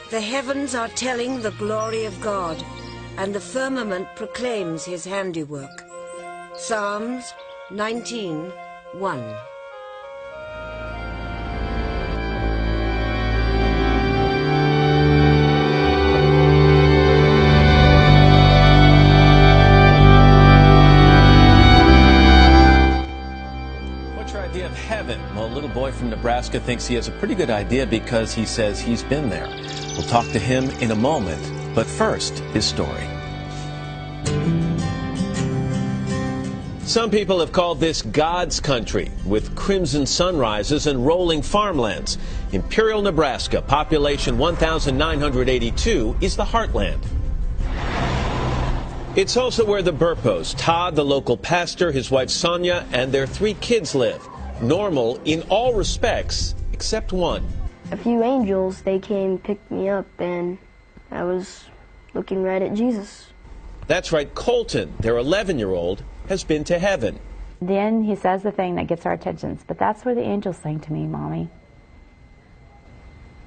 The heavens are telling the glory of God, and the firmament proclaims his handiwork. Psalms 19:1. Heaven. Well, a little boy from Nebraska thinks he has a pretty good idea because he says he's been there. We'll talk to him in a moment, but first, his story. Some people have called this God's country, with crimson sunrises and rolling farmlands. Imperial, Nebraska, population 1,982, is the heartland. It's also where the Burpos, Todd, the local pastor, his wife Sonia, and their 3 kids live. Normal in all respects, except one. A few angels, they came, picked me up, and I was looking right at Jesus. That's right, Colton, their 11-year-old, has been to heaven. Then he says the thing that gets our attention, but that's where the angels sang to me, Mommy.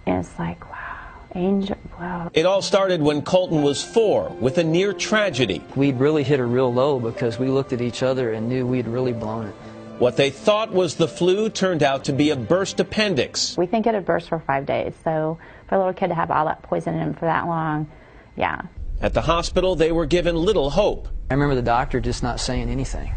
And it's like, wow, angel, wow. It all started when Colton was 4, with a near tragedy. We'd really hit a real low because we looked at each other and knew we'd really blown it. What they thought was the flu turned out to be a burst appendix. We think it had burst for 5 days, so for a little kid to have all that poison in him for that long, yeah. At the hospital, they were given little hope. I remember the doctor just not saying anything.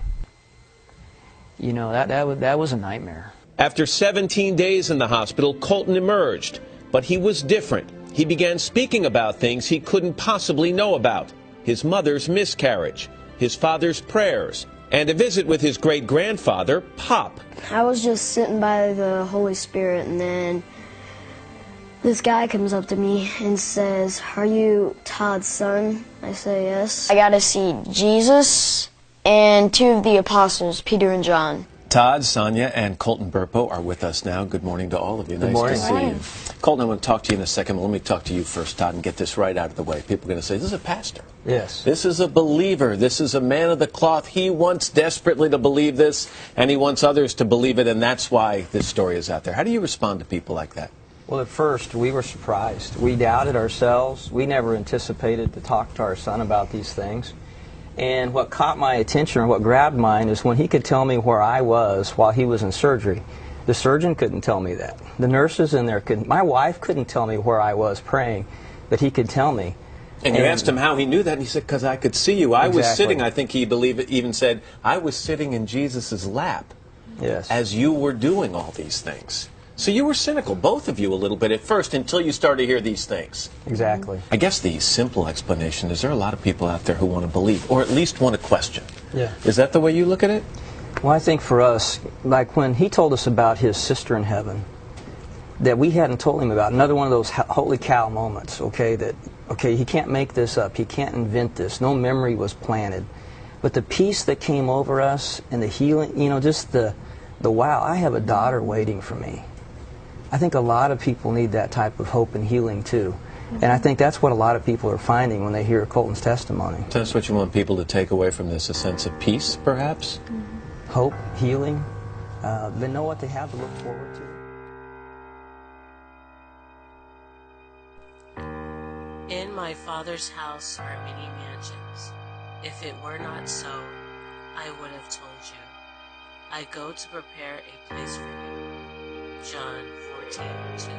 You know, that was a nightmare. After 17 days in the hospital, Colton emerged, but he was different. He began speaking about things he couldn't possibly know about. His mother's miscarriage, his father's prayers, and a visit with his great-grandfather, Pop. I was just sitting by the Holy Spirit, and then this guy comes up to me and says, "Are you Todd's son?" I say, "Yes." I got to see Jesus and 2 of the apostles, Peter and John. Todd, Sonia, and Colton Burpo are with us now. Good morning to all of you. Good morning. Nice to see you. Colton, I want to talk to you in a second, but let me talk to you first, Todd, and get this right out of the way. People are going to say, this is a pastor. Yes. This is a believer. This is a man of the cloth. He wants desperately to believe this, and he wants others to believe it, and that's why this story is out there. How do you respond to people like that? Well, at first, we were surprised. We doubted ourselves. We never anticipated to talk to our son about these things. And what caught my attention, or what grabbed mine, is when he could tell me where I was while he was in surgery. The surgeon couldn't tell me that. The nurses in there couldn't. My wife couldn't tell me where I was praying, but he could tell me. And you asked him how he knew that, and he said, because I could see you. I was sitting, I think he even said, I was sitting in Jesus' lap as you were doing all these things. So you were cynical, both of you, a little bit at first, until you started to hear these things. Exactly. I guess the simple explanation is there are a lot of people out there who want to believe, or at least want to question. Yeah. Is that the way you look at it? Well, I think for us, like when he told us about his sister in heaven, that we hadn't told him about, another one of those holy cow moments, okay, that, okay, he can't make this up, he can't invent this, no memory was planted. But the peace that came over us and the healing, you know, just the wow, I have a daughter waiting for me. I think a lot of people need that type of hope and healing too. And I think that's what a lot of people are finding when they hear Colton's testimony. So that's what you want people to take away from this, a sense of peace, perhaps? Hope, healing, they know what they have to look forward to. In my Father's house are many mansions. If it were not so, I would have told you. I go to prepare a place for you. John 14:2.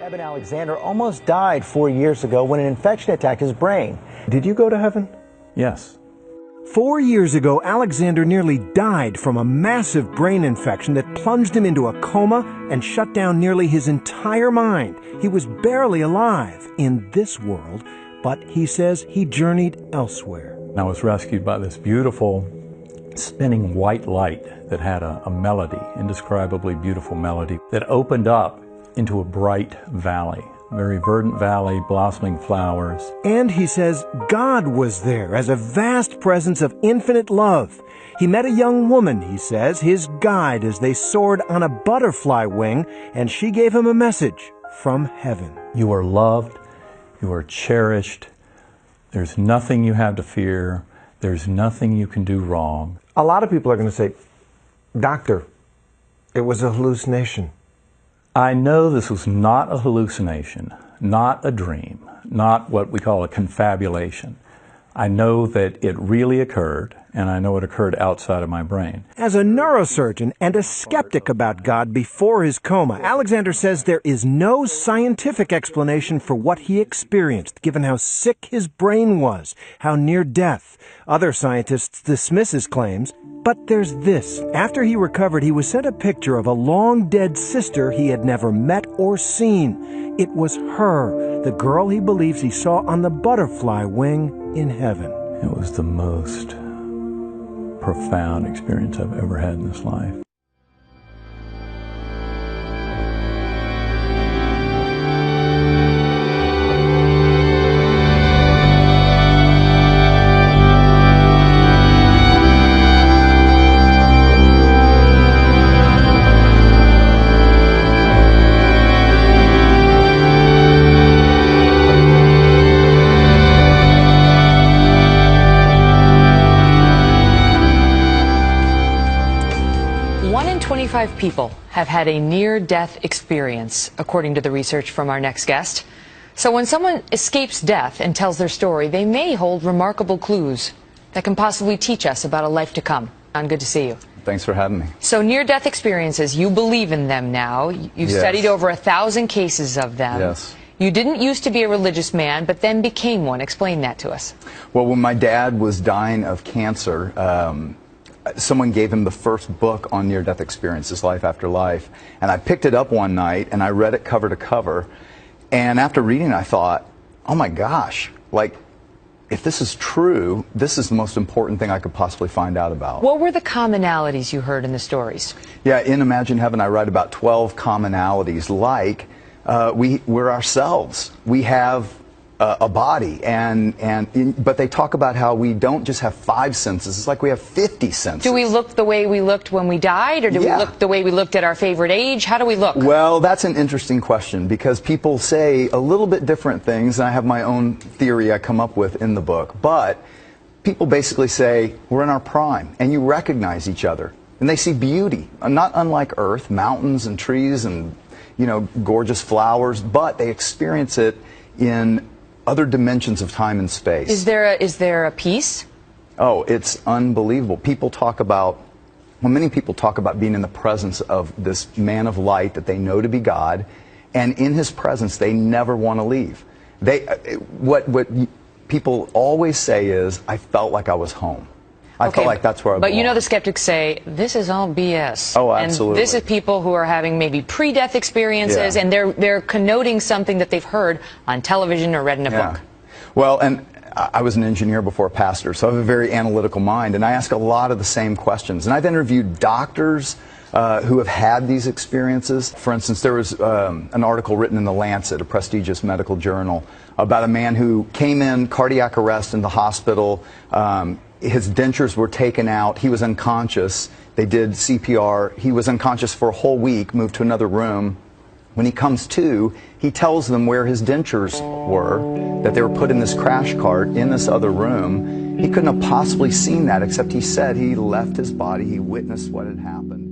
Eben Alexander almost died 4 years ago when an infection attacked his brain. Did you go to heaven? Yes. 4 years ago, Alexander nearly died from a massive brain infection that plunged him into a coma and shut down nearly his entire mind. He was barely alive in this world, but he says he journeyed elsewhere. I was rescued by this beautiful spinning white light that had a melody, indescribably beautiful melody, that opened up into a bright valley. Very verdant valley, blossoming flowers. And he says God was there as a vast presence of infinite love. He met a young woman, he says, his guide, as they soared on a butterfly wing, and she gave him a message from heaven. You are loved. You are cherished. There's nothing you have to fear. There's nothing you can do wrong. A lot of people are going to say, Doctor, it was a hallucination. I know this was not a hallucination, not a dream, not what we call a confabulation. I know that it really occurred, and I know it occurred outside of my brain. As a neurosurgeon and a skeptic about God before his coma, Alexander says there is no scientific explanation for what he experienced, given how sick his brain was, how near death. Other scientists dismiss his claims, but there's this. After he recovered, he was sent a picture of a long-dead sister he had never met or seen. It was her, the girl he believes he saw on the butterfly wing in heaven. It was the most profound experience I've ever had in this life. People have had a near-death experience, according to the research from our next guest. So when someone escapes death and tells their story, they may hold remarkable clues that can possibly teach us about a life to come. John, good to see you. Thanks for having me. So near-death experiences, you believe in them now. You've studied over 1,000 cases of them. Yes. You didn't used to be a religious man, but then became one. Explain that to us. Well, when my dad was dying of cancer, someone gave him the first book on near-death experiences, Life After Life, and I picked it up one night and I read it cover to cover, and after reading it I thought, oh my gosh, like, if this is true, this is the most important thing I could possibly find out about. What were the commonalities you heard in the stories? Yeah, in Imagine Heaven I write about 12 commonalities, like we're ourselves. We have a body, but they talk about how we don't just have 5 senses. It's like we have 50 senses. Do we look the way we looked when we died, or do we look the way we looked at our favorite age? How do we look? Well, that's an interesting question, because people say a little bit different things, and I have my own theory I come up with in the book. But people basically say we're in our prime, and you recognize each other, and they see beauty, not unlike Earth, mountains and trees and, you know, gorgeous flowers, but they experience it in other dimensions of time and space. Is there a peace? Oh, it's unbelievable. People talk about, well, many people talk about being in the presence of this man of light that they know to be God, and in his presence they never want to leave. What people always say is, I felt like I was home. I felt like that's where I belong. But you know the skeptics say, this is all BS. Oh, absolutely. And this is people who are having maybe pre-death experiences, and they're connoting something that they've heard on television or read in a book. Well, and I was an engineer before a pastor, so I have a very analytical mind, and I ask a lot of the same questions. And I've interviewed doctors who have had these experiences. For instance, there was an article written in The Lancet, a prestigious medical journal, about a man who came in cardiac arrest in the hospital. His dentures were taken out. He was unconscious. They did CPR. He was unconscious for a whole week, moved to another room. When he comes to, he tells them where his dentures were, that they were put in this crash cart in this other room. He couldn't have possibly seen that, except he said he left his body. He witnessed what had happened.